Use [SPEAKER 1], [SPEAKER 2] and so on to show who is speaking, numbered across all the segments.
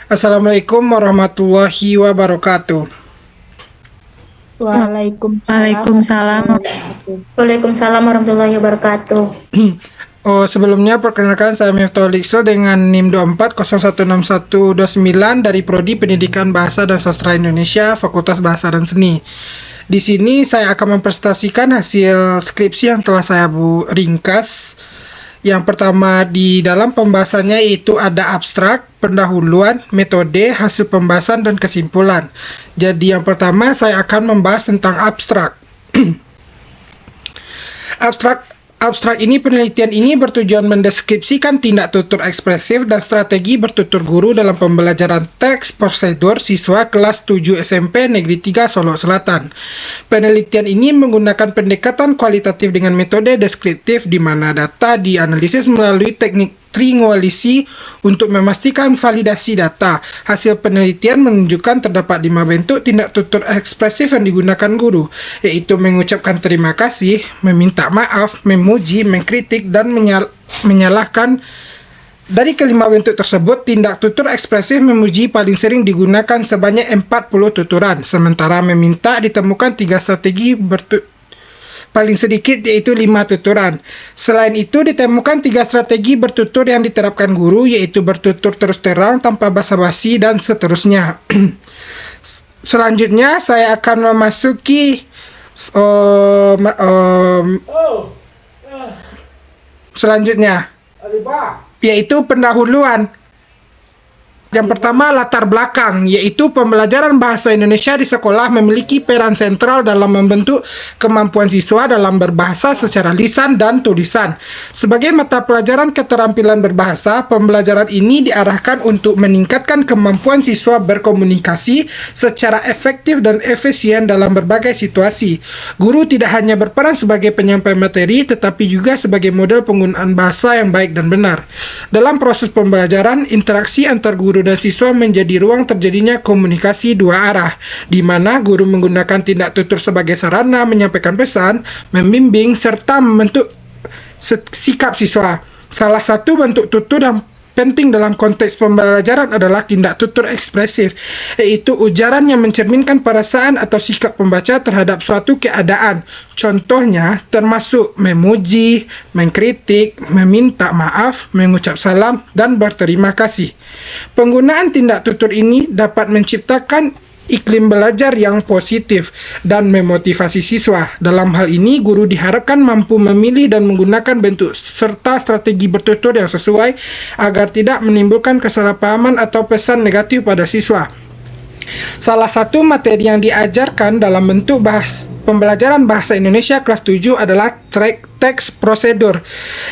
[SPEAKER 1] Assalamualaikum warahmatullahi wabarakatuh.
[SPEAKER 2] Waalaikumsalam
[SPEAKER 3] Waalaikumsalam.
[SPEAKER 2] warahmatullahi wabarakatuh.
[SPEAKER 4] Waalaikumsalam warahmatullahi wabarakatuh.
[SPEAKER 1] Sebelumnya perkenalkan saya Miftahul Iqsal dengan NIM 24016129 dari Prodi Pendidikan Bahasa dan Sastra Indonesia, Fakultas Bahasa dan Seni. Di sini saya akan mempresentasikan hasil skripsi yang telah saya ringkas. Yang pertama di dalam pembahasannya yaitu ada abstrak, pendahuluan, metode, hasil pembahasan, dan kesimpulan. Jadi yang pertama saya akan membahas tentang abstrak. Abstrak ini penelitian ini bertujuan mendeskripsikan tindak tutur ekspresif dan strategi bertutur guru dalam pembelajaran teks prosedur siswa kelas 7 SMP Negeri 3 Solo Selatan. Penelitian ini menggunakan pendekatan kualitatif dengan metode deskriptif di mana data dianalisis melalui teknik triangulasi untuk memastikan validasi data. Hasil penelitian menunjukkan terdapat 5 bentuk tindak tutur ekspresif yang digunakan guru, yaitu mengucapkan terima kasih, meminta maaf, memuji, mengkritik, dan menyalahkan. Dari kelima bentuk tersebut, tindak tutur ekspresif memuji paling sering digunakan sebanyak 40 tuturan, sementara meminta ditemukan 3 strategi paling sedikit yaitu 5 tuturan. Selain itu ditemukan 3 strategi bertutur yang diterapkan guru, yaitu bertutur terus terang tanpa basa-basi dan seterusnya. Selanjutnya saya akan memasuki selanjutnya yaitu pendahuluan. Yang pertama, latar belakang, yaitu pembelajaran bahasa Indonesia di sekolah memiliki peran sentral dalam membentuk kemampuan siswa dalam berbahasa secara lisan dan tulisan. Sebagai mata pelajaran keterampilan berbahasa, pembelajaran ini diarahkan untuk meningkatkan kemampuan siswa berkomunikasi secara efektif dan efisien dalam berbagai situasi. Guru tidak hanya berperan sebagai penyampai materi, tetapi juga sebagai model penggunaan bahasa yang baik dan benar. Dalam proses pembelajaran, interaksi antar guru dan siswa menjadi ruang terjadinya komunikasi dua arah, di mana guru menggunakan tindak tutur sebagai sarana menyampaikan pesan, membimbing, serta membentuk sikap siswa. Salah satu bentuk tutur yang penting dalam konteks pembelajaran adalah tindak tutur ekspresif, yaitu ujaran yang mencerminkan perasaan atau sikap pembaca terhadap suatu keadaan. Contohnya termasuk memuji, mengkritik, meminta maaf, mengucap salam, dan berterima kasih. Penggunaan tindak tutur ini dapat menciptakan iklim belajar yang positif dan memotivasi siswa. Dalam hal ini, guru diharapkan mampu memilih dan menggunakan bentuk serta strategi bertutur yang sesuai agar tidak menimbulkan kesalahpahaman atau pesan negatif pada siswa. Salah satu materi yang diajarkan dalam bentuk pembelajaran bahasa Indonesia kelas 7 adalah teks prosedur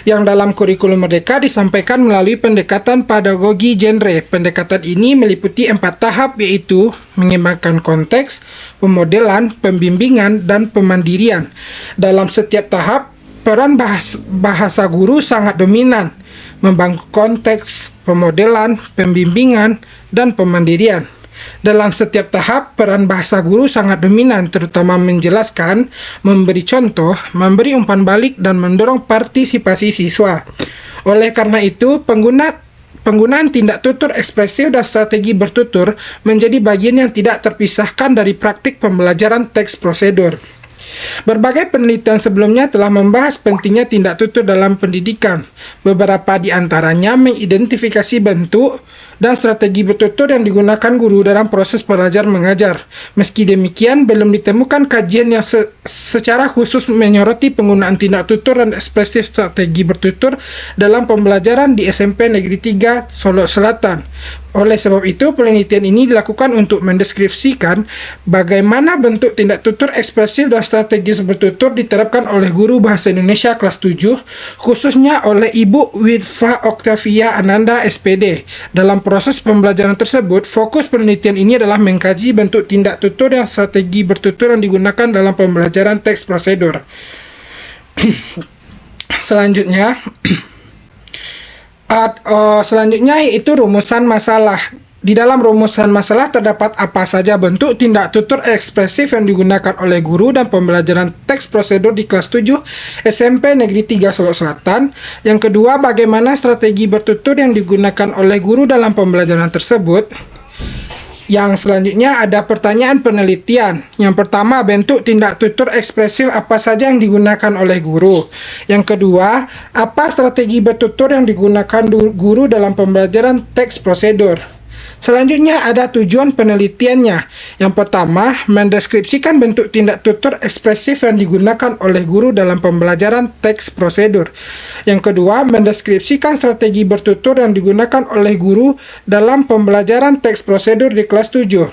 [SPEAKER 1] yang dalam kurikulum Merdeka disampaikan melalui pendekatan pedagogi genre. Pendekatan ini meliputi 4 tahap, yaitu mengembangkan konteks, pemodelan, pembimbingan, dan pemandirian. Dalam setiap tahap, peran bahasa guru sangat dominan, membangun konteks, pemodelan, pembimbingan, dan pemandirian. Dalam setiap tahap, peran bahasa guru sangat dominan, terutama menjelaskan, memberi contoh, memberi umpan balik, dan mendorong partisipasi siswa. Oleh karena itu, penggunaan tindak tutur ekspresif dan strategi bertutur menjadi bagian yang tidak terpisahkan dari praktik pembelajaran teks prosedur. Berbagai penelitian sebelumnya telah membahas pentingnya tindak tutur dalam pendidikan. Beberapa di antaranya mengidentifikasi bentuk dan strategi bertutur yang digunakan guru dalam proses belajar mengajar. Meski demikian, belum ditemukan kajian yang secara khusus menyoroti penggunaan tindak tutur dan ekspresif strategi bertutur dalam pembelajaran di SMP Negeri 3 Solo Selatan. Oleh sebab itu, penelitian ini dilakukan untuk mendeskripsikan bagaimana bentuk tindak tutur ekspresif dan strategis bertutur diterapkan oleh guru bahasa Indonesia kelas 7, khususnya oleh Ibu Widfa Oktavia Ananda SPD. Dalam proses pembelajaran tersebut, fokus penelitian ini adalah mengkaji bentuk tindak tutur dan strategi bertutur yang digunakan dalam pembelajaran teks prosedur. Selanjutnya yaitu rumusan masalah. Di dalam rumusan masalah terdapat apa saja bentuk tindak tutur ekspresif yang digunakan oleh guru dan pembelajaran teks prosedur di kelas 7 SMP Negeri 3 Solok Selatan. Yang kedua, bagaimana strategi bertutur yang digunakan oleh guru dalam pembelajaran tersebut. Yang selanjutnya ada pertanyaan penelitian. Yang pertama, bentuk tindak tutur ekspresif apa saja yang digunakan oleh guru. Yang kedua, apa strategi bertutur yang digunakan guru dalam pembelajaran teks prosedur. Selanjutnya ada tujuan penelitiannya. Yang pertama, mendeskripsikan bentuk tindak tutur ekspresif yang digunakan oleh guru dalam pembelajaran teks prosedur. Yang kedua, mendeskripsikan strategi bertutur yang digunakan oleh guru dalam pembelajaran teks prosedur di kelas 7.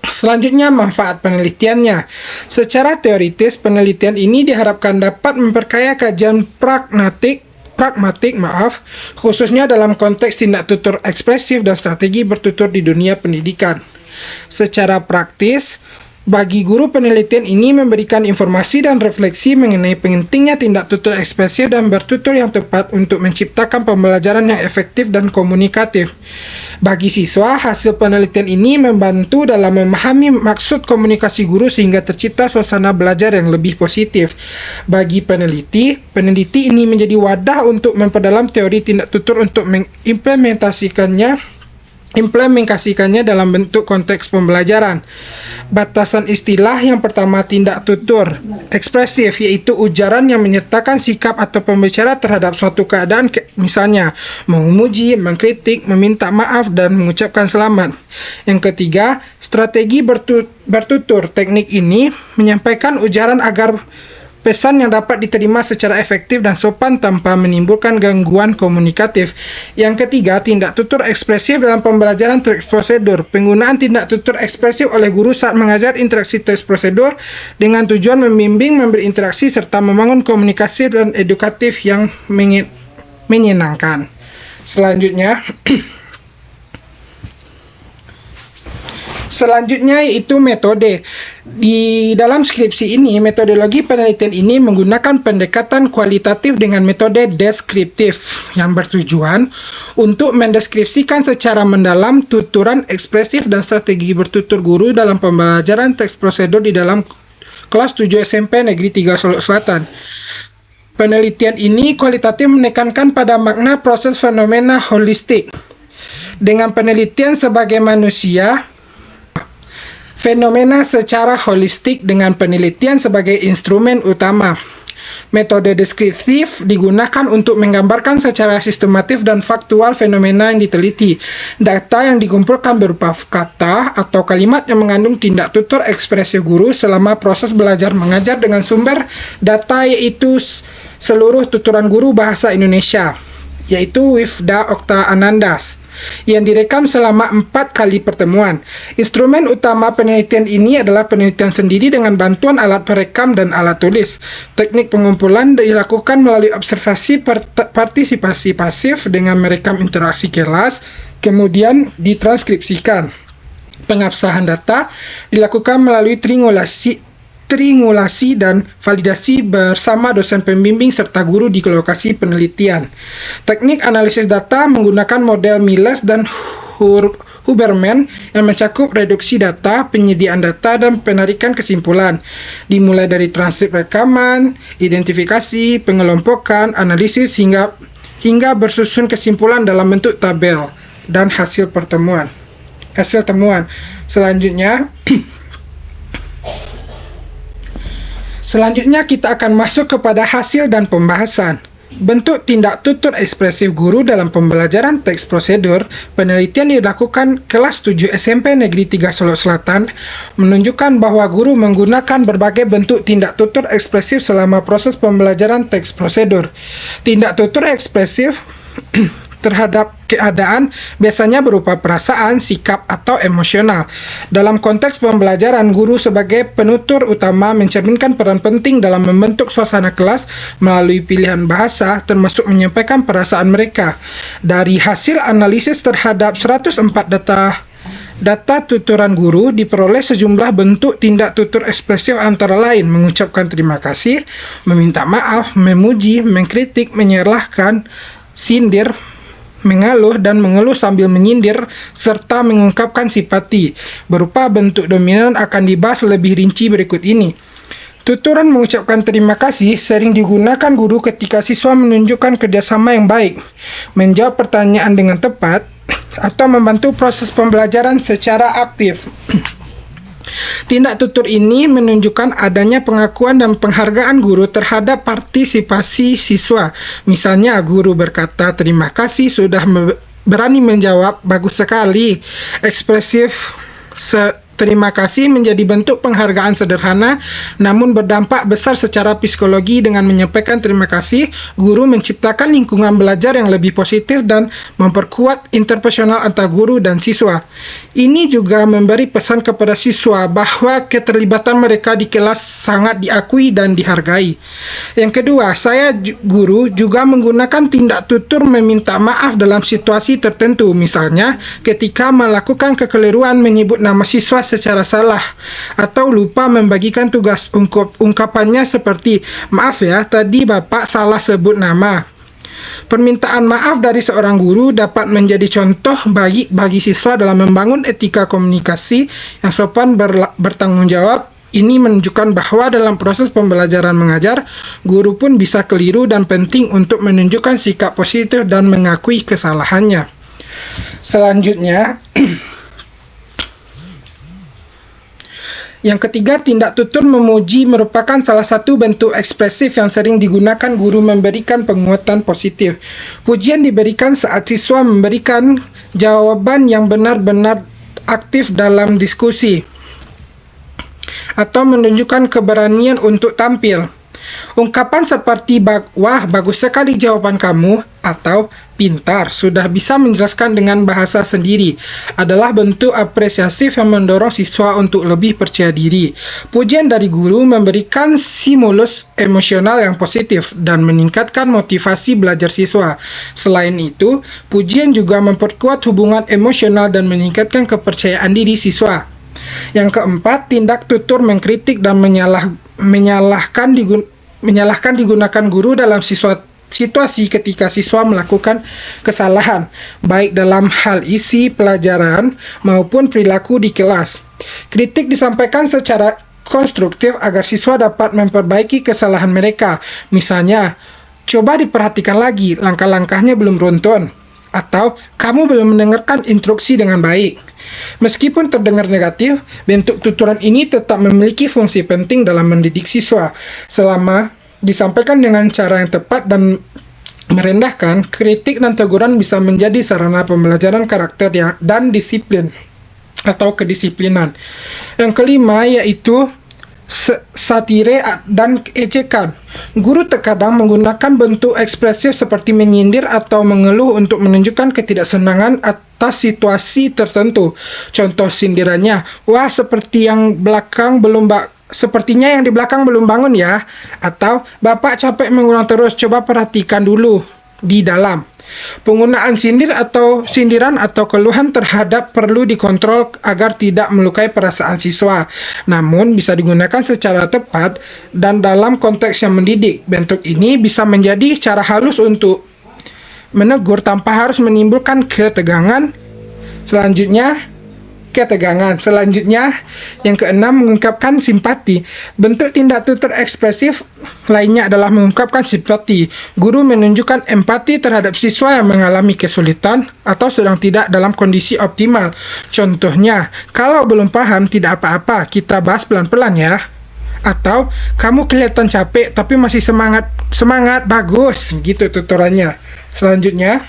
[SPEAKER 1] Selanjutnya, manfaat penelitiannya. Secara teoritis, penelitian ini diharapkan dapat memperkaya kajian pragmatik, khususnya dalam konteks tindak tutur ekspresif dan strategi bertutur di dunia pendidikan. Secara praktis, bagi guru penelitian ini memberikan informasi dan refleksi mengenai pentingnya tindak tutur ekspresif dan bertutur yang tepat untuk menciptakan pembelajaran yang efektif dan komunikatif. Bagi siswa, hasil penelitian ini membantu dalam memahami maksud komunikasi guru sehingga tercipta suasana belajar yang lebih positif. Bagi peneliti ini menjadi wadah untuk memperdalam teori tindak tutur untuk implementasikannya dalam bentuk konteks pembelajaran. Batasan istilah yang pertama, tindak tutur ekspresif, yaitu ujaran yang menyertakan sikap atau pembicara terhadap suatu keadaan, misalnya memuji, mengkritik, meminta maaf, dan mengucapkan selamat. Yang ketiga, strategi bertutur. Teknik ini menyampaikan ujaran agar pesan yang dapat diterima secara efektif dan sopan tanpa menimbulkan gangguan komunikatif. Yang ketiga, tindak tutur ekspresif dalam pembelajaran teks prosedur. Penggunaan tindak tutur ekspresif oleh guru saat mengajar interaksi teks prosedur dengan tujuan membimbing, memberi interaksi, serta membangun komunikasi dan edukatif yang menyenangkan. Selanjutnya yaitu metode. Di dalam skripsi ini, metodologi penelitian ini menggunakan pendekatan kualitatif dengan metode deskriptif yang bertujuan untuk mendeskripsikan secara mendalam tuturan ekspresif dan strategi bertutur guru dalam pembelajaran teks prosedur di dalam kelas 7 SMP Negeri 3 Solok Selatan. Penelitian ini kualitatif menekankan pada makna proses fenomena holistik. Dengan penelitian sebagai manusia, fenomena secara holistik dengan penelitian sebagai instrumen utama. Metode deskriptif digunakan untuk menggambarkan secara sistematif dan faktual fenomena yang diteliti. Data yang dikumpulkan berupa kata atau kalimat yang mengandung tindak tutur ekspresif guru selama proses belajar mengajar dengan sumber data yaitu seluruh tuturan guru bahasa Indonesia, yaitu Wifda Okta Anandas, yang direkam selama 4 kali pertemuan. Instrumen utama penelitian ini adalah penelitian sendiri dengan bantuan alat perekam dan alat tulis. Teknik pengumpulan dilakukan melalui observasi partisipasi pasif dengan merekam interaksi kelas, kemudian ditranskripsikan. Pengabsahan data dilakukan melalui triangulasi dan validasi bersama dosen pembimbing serta guru di lokasi penelitian. Teknik analisis data menggunakan model Miles dan Huberman yang mencakup reduksi data, penyediaan data, dan penarikan kesimpulan. Dimulai dari transkrip rekaman, identifikasi, pengelompokan, analisis hingga bersusun kesimpulan dalam bentuk tabel dan hasil temuan. Selanjutnya kita akan masuk kepada hasil dan pembahasan. Bentuk tindak tutur ekspresif guru dalam pembelajaran teks prosedur. Penelitian dilakukan kelas 7 SMP Negeri 3 Solok Selatan menunjukkan bahwa guru menggunakan berbagai bentuk tindak tutur ekspresif selama proses pembelajaran teks prosedur. Tindak tutur ekspresif terhadap keadaan biasanya berupa perasaan, sikap, atau emosional. Dalam konteks pembelajaran, guru sebagai penutur utama mencerminkan peran penting dalam membentuk suasana kelas melalui pilihan bahasa, termasuk menyampaikan perasaan mereka. Dari hasil analisis terhadap 104 data tuturan guru, diperoleh sejumlah bentuk tindak tutur ekspresif antara lain mengucapkan terima kasih, meminta maaf, memuji, mengkritik, menyalahkan, sindir, mengeluh dan mengeluh sambil menyindir, serta mengungkapkan simpati. Berupa bentuk dominan akan dibahas lebih rinci berikut ini. Tuturan mengucapkan terima kasih sering digunakan guru ketika siswa menunjukkan kerjasama yang baik, menjawab pertanyaan dengan tepat, atau membantu proses pembelajaran secara aktif. Tindak tutur ini menunjukkan adanya pengakuan dan penghargaan guru terhadap partisipasi siswa. Misalnya, guru berkata, "Terima kasih sudah berani menjawab, bagus sekali." Ekspresif terima kasih menjadi bentuk penghargaan sederhana namun berdampak besar secara psikologi. Dengan menyampaikan terima kasih, guru menciptakan lingkungan belajar yang lebih positif dan memperkuat interpersonal antara guru dan siswa. Ini juga memberi pesan kepada siswa bahwa keterlibatan mereka di kelas sangat diakui dan dihargai. Yang kedua, saya guru juga menggunakan tindak tutur meminta maaf dalam situasi tertentu. Misalnya, ketika melakukan kekeliruan menyebut nama siswa secara salah atau lupa membagikan tugas. Ungkapannya seperti, "Maaf ya, tadi Bapak salah sebut nama." Permintaan maaf dari seorang guru dapat menjadi contoh bagi siswa dalam membangun etika komunikasi yang sopan bertanggung jawab. Ini menunjukkan bahwa dalam proses pembelajaran mengajar, guru pun bisa keliru dan penting untuk menunjukkan sikap positif dan mengakui kesalahannya. Selanjutnya, yang ketiga, tindak tutur memuji merupakan salah satu bentuk ekspresif yang sering digunakan guru memberikan penguatan positif. Pujian diberikan saat siswa memberikan jawaban yang benar-benar aktif dalam diskusi atau menunjukkan keberanian untuk tampil. Ungkapan seperti, "Wah, bagus sekali jawaban kamu," atau "Pintar, sudah bisa menjelaskan dengan bahasa sendiri," adalah bentuk apresiatif yang mendorong siswa untuk lebih percaya diri. Pujian dari guru memberikan stimulus emosional yang positif dan meningkatkan motivasi belajar siswa. Selain itu, pujian juga memperkuat hubungan emosional dan meningkatkan kepercayaan diri siswa. Yang keempat, tindak tutur mengkritik dan menyalahkan digunakan guru dalam situasi ketika siswa melakukan kesalahan, baik dalam hal isi pelajaran maupun perilaku di kelas. Kritik disampaikan secara konstruktif agar siswa dapat memperbaiki kesalahan mereka. Misalnya, "Coba diperhatikan lagi, langkah-langkahnya belum beruntun," atau "Kamu belum mendengarkan instruksi dengan baik." Meskipun terdengar negatif, bentuk tuturan ini tetap memiliki fungsi penting dalam mendidik siswa. Selama disampaikan dengan cara yang tepat dan merendahkan, kritik dan teguran bisa menjadi sarana pembelajaran karakter dan disiplin atau kedisiplinan. Yang kelima yaitu satire dan ejekan. Guru terkadang menggunakan bentuk ekspresif seperti menyindir atau mengeluh untuk menunjukkan ketidaksenangan atas situasi tertentu. Contoh sindirannya, "Wah, sepertinya yang di belakang belum bangun ya," atau "Bapak capek mengulang terus, coba perhatikan dulu di dalam." Penggunaan sindiran atau keluhan terhadap perlu dikontrol agar tidak melukai perasaan siswa. Namun bisa digunakan secara tepat dan dalam konteks yang mendidik. Bentuk ini bisa menjadi cara halus untuk menegur tanpa harus menimbulkan ketegangan. Selanjutnya, yang keenam, mengungkapkan simpati. Bentuk tindak tutur ekspresif lainnya adalah mengungkapkan simpati. Guru menunjukkan empati terhadap siswa yang mengalami kesulitan atau sedang tidak dalam kondisi optimal. Contohnya, "Kalau belum paham, tidak apa-apa, kita bahas pelan-pelan ya." Atau, "Kamu kelihatan capek, tapi masih semangat, bagus." Gitu tuturannya. Selanjutnya,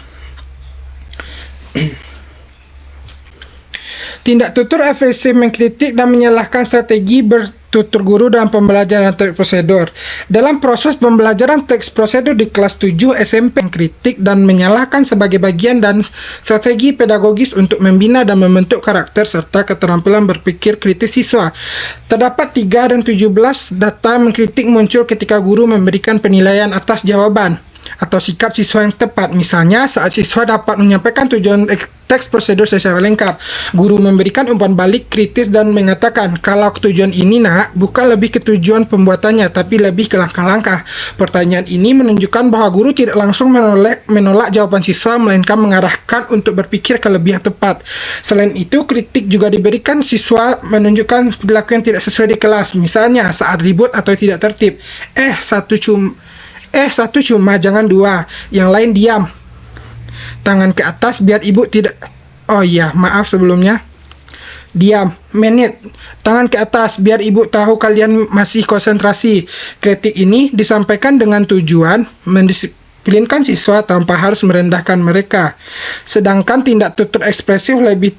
[SPEAKER 1] tindak tutur agresif mengkritik dan menyalahkan strategi bertutur guru dalam pembelajaran teks prosedur. Dalam proses pembelajaran teks prosedur di kelas 7 SMP, mengkritik dan menyalahkan sebagai bagian dan strategi pedagogis untuk membina dan membentuk karakter serta keterampilan berpikir kritis siswa. Terdapat 3 dan 17 data mengkritik muncul ketika guru memberikan penilaian atas jawaban. atau sikap siswa yang tepat. Misalnya, saat siswa dapat menyampaikan tujuan teks prosedur secara lengkap, guru memberikan umpan balik kritis dan mengatakan, kalau tujuan ini nak, bukan lebih ke tujuan pembuatannya, tapi lebih ke langkah-langkah. Pertanyaan ini menunjukkan bahwa guru tidak langsung menolak jawaban siswa, melainkan mengarahkan untuk berpikir ke lebih yang tepat. Selain itu, kritik juga diberikan siswa menunjukkan perilaku yang tidak sesuai di kelas. Misalnya, saat ribut atau tidak tertib. Satu cuma, jangan dua. Yang lain diam. Tangan ke atas biar ibu tidak... Oh iya, maaf sebelumnya. Diam. Menit. Tangan ke atas biar ibu tahu kalian masih konsentrasi. Kritik ini disampaikan dengan tujuan mendisiplinkan siswa tanpa harus merendahkan mereka. Sedangkan tindak tutur ekspresif lebih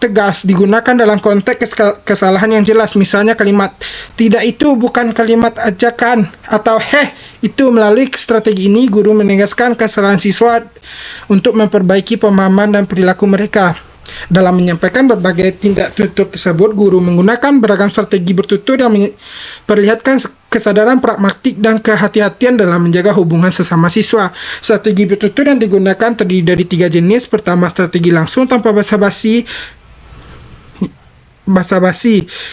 [SPEAKER 1] tegas digunakan dalam konteks kesalahan yang jelas. Misalnya kalimat tidak itu bukan kalimat ajakan atau itu. Melalui strategi ini guru menegaskan kesalahan siswa untuk memperbaiki pemahaman dan perilaku mereka. Dalam menyampaikan berbagai tindak tutur tersebut, guru menggunakan beragam strategi bertutur yang memperlihatkan kesadaran pragmatik dan kehati-hatian dalam menjaga hubungan sesama siswa. Strategi bertutur yang digunakan terdiri dari 3 jenis. Pertama, strategi langsung tanpa basa-basi.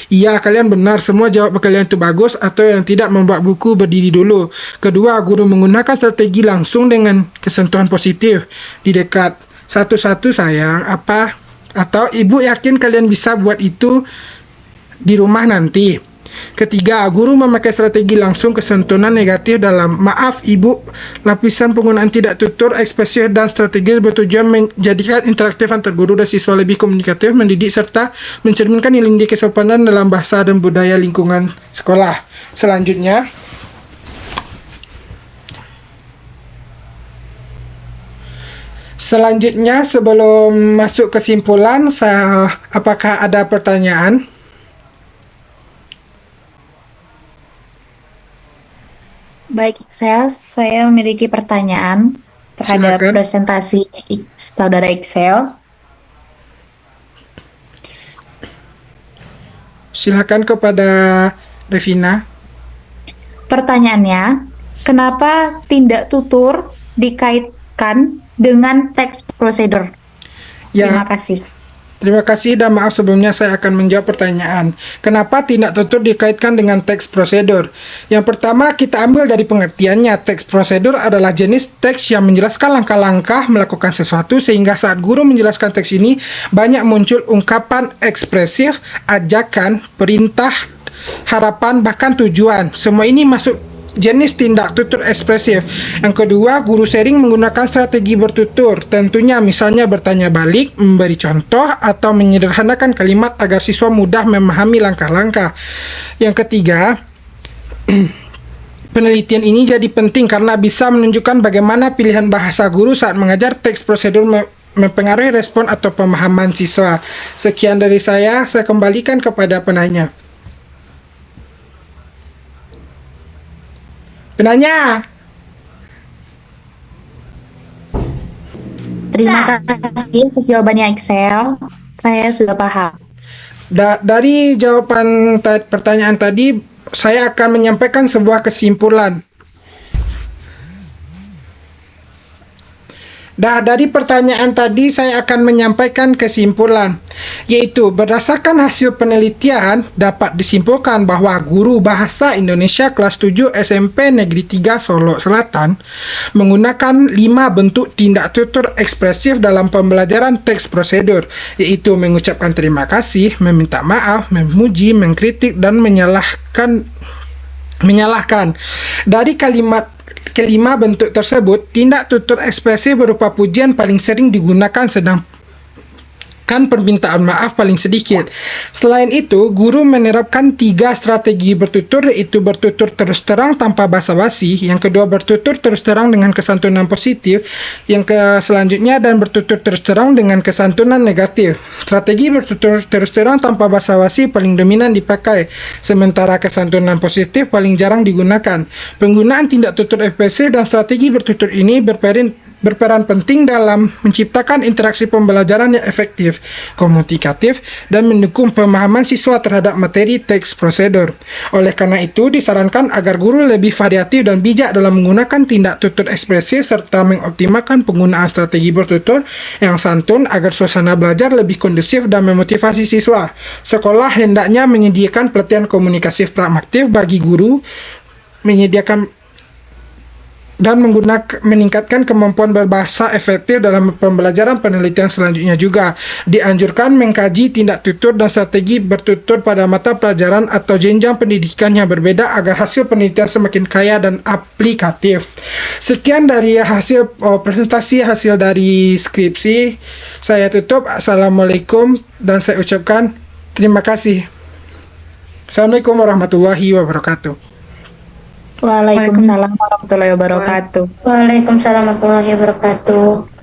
[SPEAKER 1] Iya, kalian benar, semua jawab kalian itu bagus, atau yang tidak membuat buku berdiri dulu. Kedua, guru menggunakan strategi langsung dengan kesentuhan positif. Di dekat satu-satu sayang, apa, atau ibu yakin kalian bisa buat itu di rumah nanti. Ketiga, guru memakai strategi langsung kesentuhan negatif dalam maaf ibu. Lapisan penggunaan tidak tutur ekspresif dan strategi bertujuan menjadikan interaktif antar guru dan siswa lebih komunikatif, mendidik serta mencerminkan nilai kesopanan dalam bahasa dan budaya lingkungan sekolah. Selanjutnya, sebelum masuk kesimpulan, apakah ada pertanyaan?
[SPEAKER 4] Baik, saya memiliki pertanyaan terhadap
[SPEAKER 1] Silakan.
[SPEAKER 4] presentasi saudara Excel.
[SPEAKER 1] Silakan kepada Revina.
[SPEAKER 4] Pertanyaannya, kenapa tindak tutur dikaitkan dengan teks prosedur? Terima kasih.
[SPEAKER 1] Terima kasih dan maaf sebelumnya saya akan menjawab pertanyaan. Kenapa tindak tutur dikaitkan dengan teks prosedur? Yang pertama, kita ambil dari pengertiannya. Teks prosedur adalah jenis teks yang menjelaskan langkah-langkah melakukan sesuatu, sehingga saat guru menjelaskan teks ini banyak muncul ungkapan ekspresif, ajakan, perintah, harapan, bahkan tujuan. Semua ini masuk jenis tindak tutur ekspresif. Yang kedua, guru sharing menggunakan strategi bertutur. Tentunya misalnya bertanya balik, memberi contoh, atau menyederhanakan kalimat agar siswa mudah memahami langkah-langkah. Yang ketiga, penelitian ini jadi penting karena bisa menunjukkan bagaimana pilihan bahasa guru saat mengajar teks prosedur mempengaruhi respon atau pemahaman siswa. Sekian dari saya kembalikan kepada penanya.
[SPEAKER 4] Terima kasih atas jawabannya Excel. Saya sudah paham.
[SPEAKER 1] Dari jawaban pertanyaan tadi, saya akan menyampaikan sebuah kesimpulan. Dari pertanyaan tadi saya akan menyampaikan kesimpulan, yaitu berdasarkan hasil penelitian dapat disimpulkan bahwa guru bahasa Indonesia kelas 7 SMP Negeri 3 Solo Selatan menggunakan 5 bentuk tindak tutur ekspresif dalam pembelajaran teks prosedur, yaitu mengucapkan terima kasih, meminta maaf, memuji, mengkritik, dan menyalahkan. Dari kelima bentuk tersebut, tindak tutur ekspresif berupa pujian paling sering digunakan, sedangkan permintaan maaf paling sedikit. Selain itu, guru menerapkan 3 strategi bertutur, yaitu bertutur terus terang tanpa basa-basi, yang kedua bertutur terus terang dengan kesantunan positif, yang selanjutnya dan bertutur terus terang dengan kesantunan negatif. Strategi bertutur terus terang tanpa basa-basi paling dominan dipakai, sementara kesantunan positif paling jarang digunakan. Penggunaan tindak tutur ekspresif dan strategi bertutur ini berperan penting dalam menciptakan interaksi pembelajaran yang efektif, komunikatif, dan mendukung pemahaman siswa terhadap materi teks prosedur. Oleh karena itu, disarankan agar guru lebih variatif dan bijak dalam menggunakan tindak tutur ekspresif serta mengoptimalkan penggunaan strategi bertutur yang santun agar suasana belajar lebih kondusif dan memotivasi siswa. Sekolah hendaknya menyediakan pelatihan komunikasi proaktif bagi guru, menyediakan dan meningkatkan kemampuan berbahasa efektif dalam pembelajaran. Penelitian selanjutnya juga dianjurkan mengkaji tindak tutur dan strategi bertutur pada mata pelajaran atau jenjang pendidikan yang berbeda agar hasil penelitian semakin kaya dan aplikatif. Sekian dari hasil presentasi hasil dari skripsi. Saya tutup. Assalamualaikum dan saya ucapkan terima kasih. Assalamualaikum warahmatullahi wabarakatuh.
[SPEAKER 4] Waalaikumsalam warahmatullahi wabarakatuh.
[SPEAKER 2] Waalaikumsalam warahmatullahi wabarakatuh.